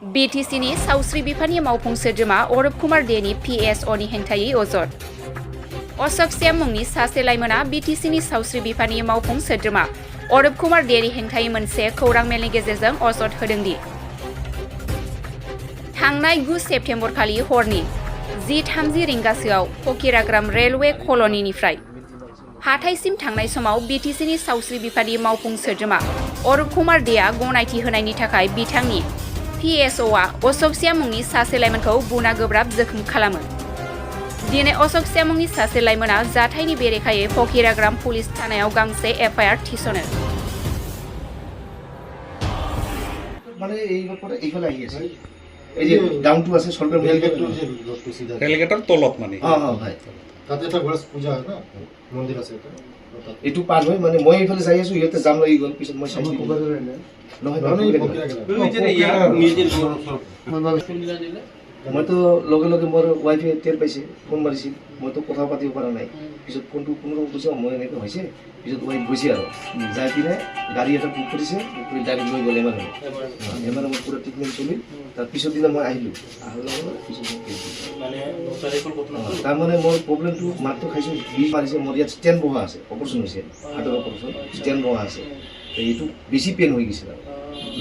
BTCनि सावस्रि बिफाननि मावफुं सोद्रोमा अरूप कुमार देनि PSOनि हेंथायै अजद। अशोक श्याम मुंनि सासे लाइमोना BTCनि सावस्रि बिफाननि मावफुं सोद्रोमा अरूप कुमार देनि हेंथायै मोनसे खौरां मेलनि गेजेरजों अजद होदों दि थांनाय 9 सेप्तेम्बर खालि हरनि 10:30 रिंगासोआव फकिराग्राम रेलवे कल'निनिफ्राय हाथाइसिम थांनाय समाव BTCनि सावस्रि बिफाननि मावफुं सोद्रोमा अरूप कुमार देआ गनायथि होनायनि थाखाय बिथांनि PSOआ अशोक श्याम मुंनि सासे लाइमोनखौ बुना गोब्राब जखम खालामो। दिनै अशोक श्याम मुंनि सासे लाइमोना जाथायनि बेरेखायै फकिराग्राम पुलिस थानायाव गांसे FIR थिसनो। মানে এই ব্যাপারে এইফালে আহি আছে এই যে ডাউন টু আছে সরকার ৰেলগেটৰ তলত মানে হয় তাতে এটা গণেশ পূজা হয় না মন্দিৰ আছে এটা এটু পার হয় মানে মই এইফালে যাই আছো ইয়াতে জাম লাগি গল পিছত মই চাইছো নহয় মই তো লগে লগে মোৰ ৱাইফে টেৰ পাইছে ফোন মাৰিছিল মইতো কথা পাতিব পৰা নাই পিছত ফোনটো কোনো কৈছে মই এনেকৈ হৈছে পিছত ৱাইফ গৈছে আৰু যাই পিনে গাড়ী এটা বুক কৰিছে বুক ডাইৰেক্ট লৈ গ'লে এমানে মই পুৰা ট্ৰিটমেণ্ট চলি তাৰ পিছত দিনা মই আহিলোঁ পিছত তাৰমানে মোৰ প্ৰব্লেমটো মাত্ৰ খাইছোঁ বিষ মাৰিছে মোৰ ইয়াত ষ্টেণ্ড বহা আছে অপাৰেশ্যন হৈছে হাৰ্টৰ অপাৰেশ্যন ষ্টেণ্ড বহা আছে এইটো বেছি পেইন হৈ গৈছিল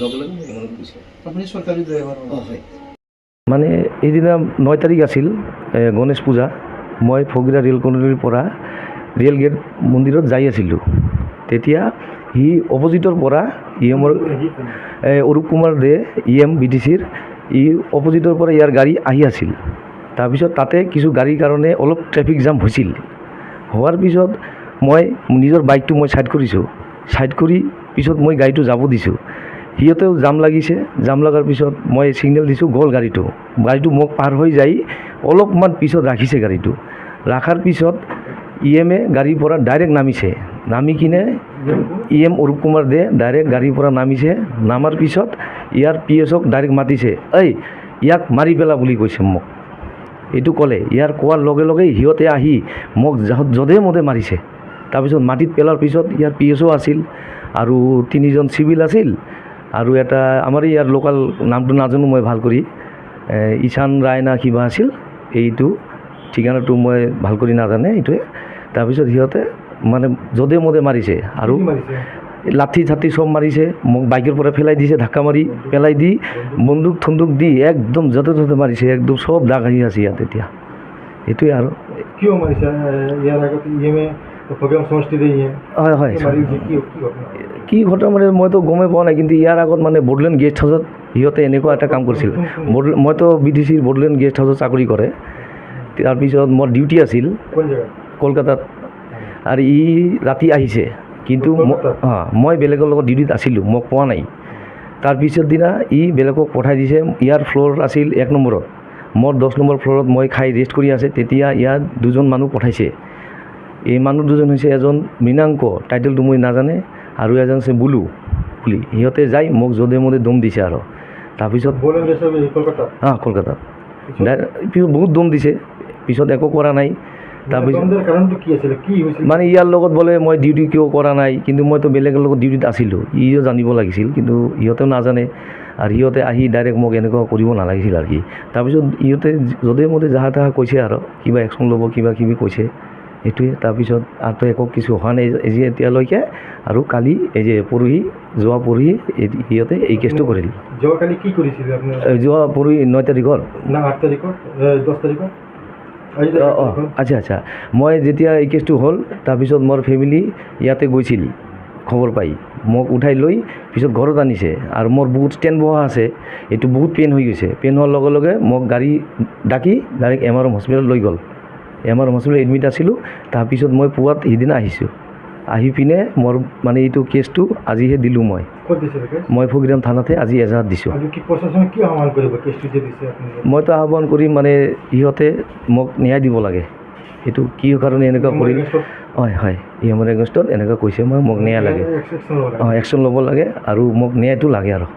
লগে লগে মই এমানে গৈছে আপুনি চৰকাৰী ড্ৰাইভাৰ হয় মানে এইদিনা 9 তাৰিখ আছিল গণেশ পূজা মই ফগিৰা ৰেল কলনীৰ পৰা ৰেল গেট মন্দিৰত যাই আছিলোঁ তেতিয়া সি অপজিটৰ পৰা ইএমৰ অৰূপ কুমাৰ দে ইএম BTCৰ ই অপজিটৰ পৰা ইয়াৰ গাড়ী আহি আছিল তাৰপিছত তাতে কিছু গাড়ীৰ কাৰণে অলপ ট্ৰেফিক জাম হৈছিল হোৱাৰ পিছত মই নিজৰ বাইকটো মই সাইড কৰিছোঁ সাইড কৰি পিছত মই গাড়ীটো যাব দিছোঁ সিহঁতেও জাম লাগিছে জাম লগাৰ পিছত মই সিগনেল দিছোঁ গ'ল গাড়ীটো মোক পাৰ হৈ যাই অলপমান পিছত ৰাখিছে গাড়ীটো ৰাখাৰ পিছত ইএমে গাড়ীৰ পৰা ডাইৰেক্ট নামিছে নামি কিনে ইএম অৰূপ কুমাৰ দে ডাইৰেক্ট গাড়ীৰ পৰা নামিছে নামাৰ পিছত ইয়াৰ PSOক ডাইৰেক্ট মাতিছে ইয়াক মাৰি পেলা বুলি কৈছে মোক এইটো ক'লে ইয়াৰ কোৱাৰ লগে লগে সিহঁতে আহি মোক যধে মধে মাৰিছে তাৰপিছত মাটিত পেলাৰ পিছত ইয়াৰ PSO আছিল আৰু 3জন চিভিল আছিল আৰু এটা আমাৰ ইয়াৰ লোকাল নামটো নাজানো মই ভাল কৰি ঈশান ৰায় না কিবা আছিল এইটো ঠিকানাটো মই ভাল কৰি নাজানে এইটোৱে তাৰপিছত সিহঁতে মানে যধে মধে মাৰিছে আৰু লাঠি ছাঠি সব মাৰিছে মোক বাইকৰ পৰা পেলাই দিছে ধাক্কা মাৰি পেলাই দি বন্দুক দি একদম য'তে ত'তে মাৰিছে একদম সব দাগ আহি আছে ইয়াত এতিয়া এইটোৱে আৰু কিয় মাৰিছে ইয়াৰ আগত ইএমএ প্ৰগ্ৰাম সমষ্টিতে হয় হয় কি ঘটনা মানে মইতো গমেই পোৱা নাই কিন্তু ইয়াৰ আগত মানে বড়োলেণ্ড গেষ্ট হাউচত সিহঁতে এনেকুৱা এটা কাম কৰিছিল মইতো BTCৰ বড়োলেণ্ড গেষ্ট হাউচত চাকৰি কৰে তাৰপিছত মোৰ ডিউটি আছিল কলকাতাত আৰু ই ৰাতি আহিছে কিন্তু মই বেলেগৰ লগত ডিউটিত আছিলোঁ মোক পোৱা নাই তাৰপিছত দিনা ই বেলেগক পঠাই দিছে ইয়াৰ ফ্ল'ৰ আছিল 1 নম্বৰত মোৰ 10 নম্বৰ ফ্ল'ৰত মই খাই ৰেষ্ট কৰি আছে তেতিয়া ইয়াত 2জন মানুহ পঠাইছে এই মানুহ 2জন হৈছে এজন মৃণাংক টাইটেলটো মই নাজানে আৰু এজন আছে বুলু বুলি সিহঁতে যাই মোক যধে মধে দম দিছে আৰু তাৰপিছত কলকাতাত পিছত বহুত দম দিছে পিছত একো কৰা নাই তাৰপিছত মানে ইয়াৰ লগত বোলে মই ডিউটি কিয় কৰা নাই কিন্তু মইতো বেলেগৰ লগত ডিউটিত আছিলোঁ ইও জানিব লাগিছিল কিন্তু ইহঁতেও নাজানে আৰু সিহঁতে আহি ডাইৰেক্ট মোক এনেকুৱা কৰিব নালাগিছিল আৰু কি তাৰপিছত ইহঁতে যধে মধে যাহা তাহা কৈছে আৰু কিবা একশ্যন ল'ব কিবা কিবি কৈছে এইটোৱে তাৰপিছত আৰু একো কিছু হোৱা নাই এতিয়ালৈকে আৰু কালি এই যে যোৱা পৰহি সিহঁতে এই কেছটো কৰিল যোৱাকালি কি কৰিছিলে আপুনি যোৱা পৰহি 9 তাৰিখত না 8 তাৰিখত 10 তাৰিখত আচ্ছা মই যেতিয়া এই কেছটো হ'ল তাৰপিছত মোৰ ফেমিলি ইয়াতে গৈছিল খবৰ পাই মোক উঠাই লৈ পিছত ঘৰত আনিছে আৰু মোৰ বহুত ষ্টেণ্ড বহা আছে এইটো বহুত পেইন হৈ গৈছে পেইন হোৱাৰ লগে লগে মোক গাড়ী ডাকি ডাইৰেক্ট MRM হস্পিটেলত লৈ গ'ল MRM হস্পিটেলত এডমিট আছিলোঁ তাৰপিছত মই পুৱাত সিদিনা আহিছোঁ আহি পিনে মোৰ মানে এইটো কেছটো আজিহে দিলোঁ মই ফগিৰাম থানাতে আজি এজাহাত দিছোঁ মইতো আহ্বান কৰিম মানে ইহঁতে মোক ন্যায় দিব লাগে এইটো কি কাৰণে এনেকুৱা কৰি হয় ইএমৰ এগেইনষ্টত এনেকুৱা কৈছে মোক ন্যায় লাগে একশ্যন ল'ব লাগে আৰু মোক ন্যায়টো লাগে আৰু